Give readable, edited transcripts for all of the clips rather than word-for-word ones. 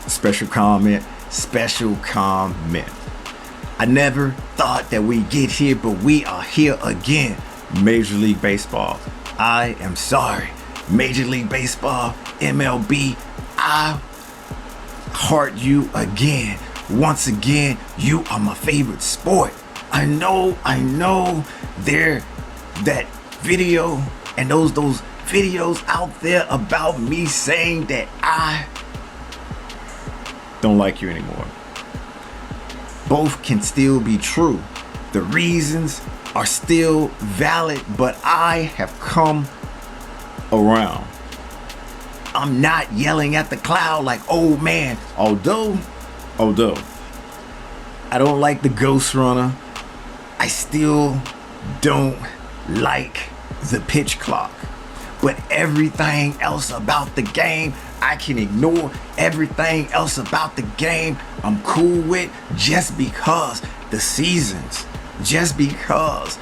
Special comment, special comment. I never thought that we'd get here, but we are here again. Major League Baseball, I am sorry. Major League Baseball, MLB, I heart you again. Once again, you are my favorite sport. I know there that video and those videos out there about me saying that I don't like you anymore. Both can still be true. The reasons are still valid, but I have come around. I'm not yelling at the cloud like old man. Although I don't like the Ghost Runner, I still don't like the pitch clock. But everything else about the game, I can ignore. Everything else about the game, I'm cool with, just because the seasons, just because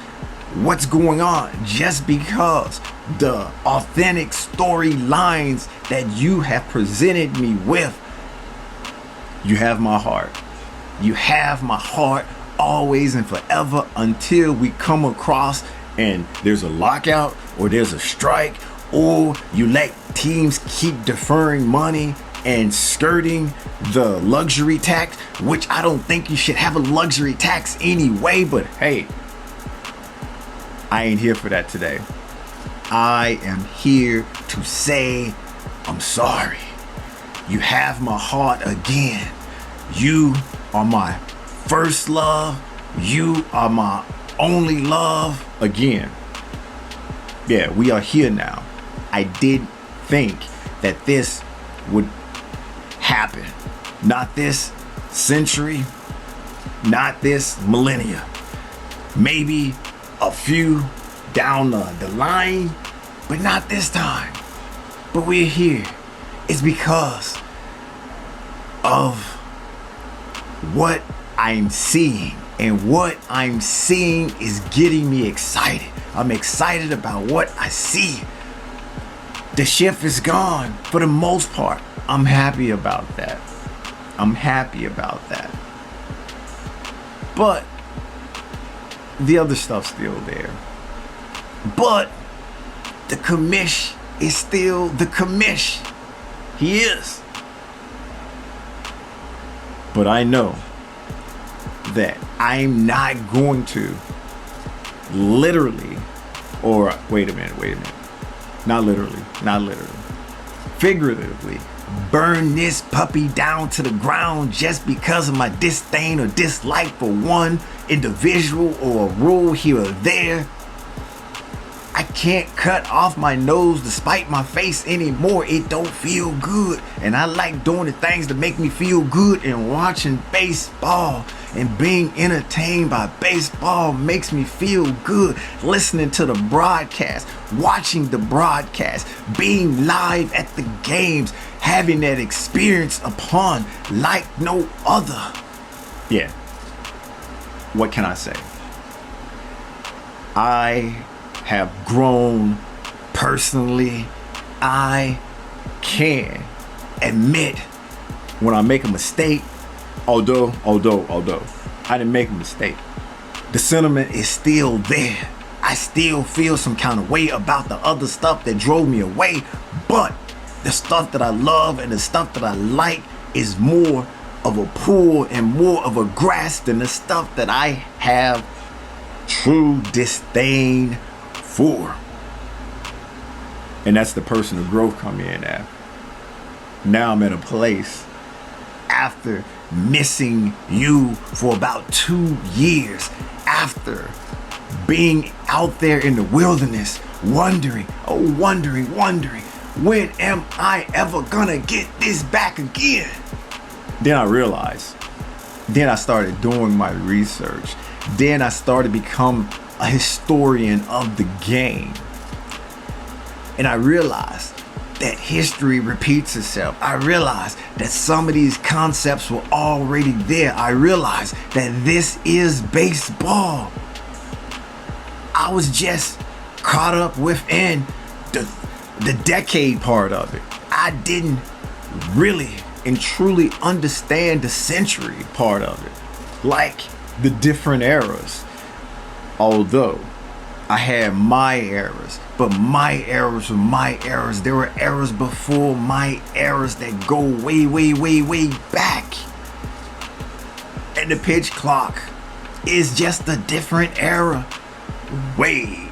what's going on, just because the authentic storylines that you have presented me with. You have my heart. You have my heart always and forever until we come across and there's a lockout or there's a strike, or you let teams keep deferring money and skirting the luxury tax, which I don't think you should have a luxury tax anyway, but hey, I ain't here for that today. I am here to say I'm sorry. You have my heart again. You are my first love. You are my only love again. Yeah, we are here now. I did think that this would happen. Not this century, not this millennia. Maybe a few down the line, but not this time. But we're here. It's because of what I'm seeing, and what I'm seeing is getting me excited. I'm excited about what I see. The shift is gone for the most part. I'm happy about that. I'm happy about that. But the other stuff's still there. But the commish is still the commish. He is. But I know that I'm not going to literally, or wait a minute. Not literally. Figuratively, burn this puppy down to the ground just because of my disdain or dislike for one individual or a rule here or there. I can't cut off my nose despite my face anymore. It don't feel good. And I like doing the things that make me feel good, and watching baseball and being entertained by baseball makes me feel good. Listening to the broadcast, watching the broadcast, being live at the games, having that experience upon like no other. Yeah. What can I say? I have grown personally. I can admit when I make a mistake, although I didn't make a mistake, the sentiment is still there. I still feel some kind of way about the other stuff that drove me away, but the stuff that I love and the stuff that I like is more of a pull and more of a grasp than the stuff that I have true disdain for. And that's the personal growth coming in at. Now I'm in a place after missing you for about 2 years, after being out there in the wilderness, wondering, when am I ever gonna get this back again? Then I realized, then I started doing my research. Then I started to become a historian of the game. And I realized that history repeats itself. I realized that some of these concepts were already there. I realized that this is baseball. I was just caught up within the decade part of it. I didn't really and truly understand the century part of it, like the different eras. Although I had my eras, but my eras were my eras. There were eras before my eras that go way, way, way, way back. And the pitch clock is just a different era. Way,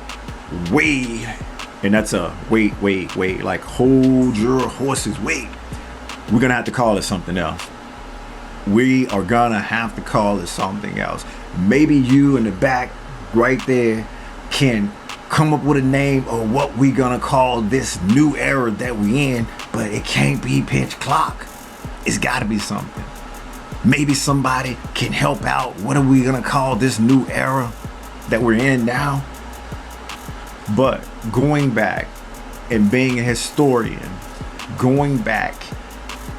and that's a wait, like hold your horses, wait. We're gonna have to call it something else. We are gonna have to call it something else. Maybe you in the back right there can come up with a name of what we're gonna call this new era that we in, but it can't be pitch clock. It's gotta be something. Maybe somebody can help out. What are we gonna call this new era that we're in now? But going back and being a historian, going back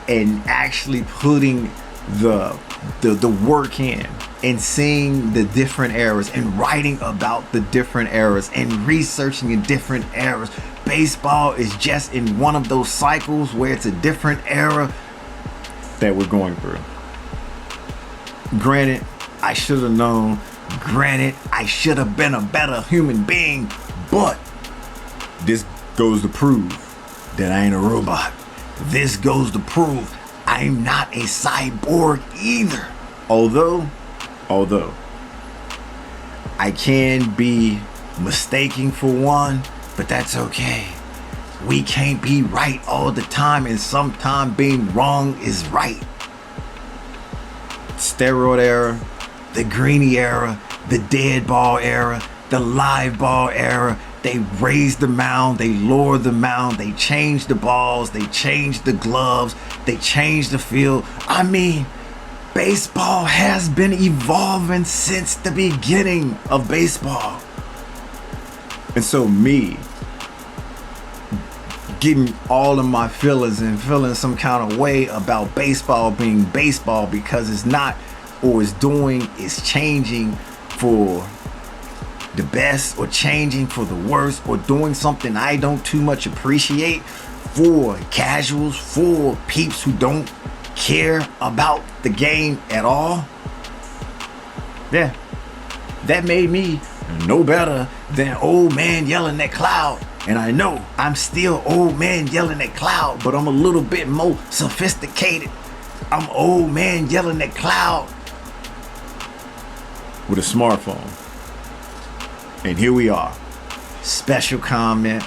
and actually putting the work in and seeing the different eras and writing about the different eras and researching the different eras. Baseball is just in one of those cycles where it's a different era that we're going through. Granted, I should have known. Granted, I should have been a better human being, but this goes to prove that I ain't a robot. This goes to prove I'm not a cyborg either. Although I can be mistaken for one, but that's okay. We can't be right all the time, and sometimes being wrong is right. Steroid era, the greenie era, the dead ball era, the live ball era. They raised the mound, they lowered the mound, they changed the balls, they changed the gloves, they changed the field. I mean, baseball has been evolving since the beginning of baseball. And so me getting all of my feelings and feeling some kind of way about baseball being baseball because it's not, or it's changing for the best, or changing for the worst, or doing something I don't too much appreciate for casuals, for peeps who don't care about the game at all. Yeah, that made me no better than old man yelling at cloud. And I know I'm still old man yelling at cloud, but I'm a little bit more sophisticated. I'm old man yelling at cloud with a smartphone. And here we are. Special comment.